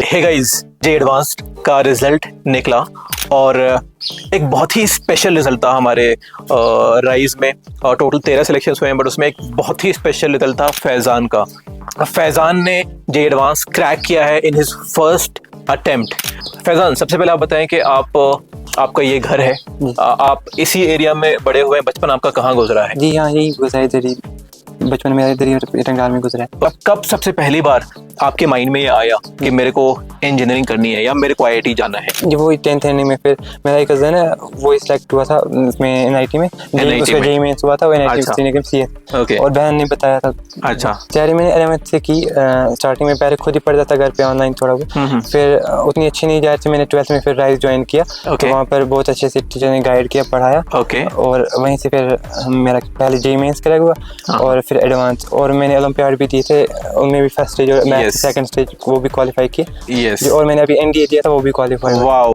Hey guys, जे advanced का result निकला और एक बहुत ही स्पेशल रिजल्ट था हमारे राइज में। टोटल 13 सिलेक्शंस हुए हैं, बट उसमें एक बहुत ही स्पेशल रिजल्ट था फैजान का। फैजान ने जे एडवांस क्रैक किया है in his first attempt. Faizan, सबसे पहले आप बताएं कि आपका ये घर है, आप इसी एरिया में बड़े हुए हैं, बचपन आपका कहाँ गुजरा है? जी हाँ, यही गुजरा है, इधर ही बचपन में इधर ही टंगाल में गुजरा है। कब सबसे पहली बार आपके माइंड में ये आया कि मेरे को इंजीनियरिंग करनी है या मेरे को IIT जाना है? जब वो 10th एंडिंग में, फिर मेरा एक कज़न है, वो सिलेक्ट हुआ था उसमें NIT में, उसका JEE मेंस हुआ था, वो NIT CS, और बहन ने बताया था। अच्छा। तैयारी मैंने 11th से की। स्टार्टिंग में पहले खुद ही पढ़ता था घर पे ऑनलाइन थोड़ा बहुत, फिर उतनी अच्छी नहीं जा रही थी। मैंने 12th में फिर राइज ज्वाइन किया, तो वहाँ पर बहुत अच्छे से टीचर ने गाइड किया, पढ़ाया, और वहीं से फिर मेरा पहले JEE मेंस क्रैक हुआ और फिर एडवांस, और मैंने ओलंपियाड भी दिए थे, उनमें भी फर्स्ट स्टेज और सेकंड स्टेज वो भी क्वालिफाई किए, और मैंने अभी NDA दिया था, वो भी क्वालिफाई। वाओ।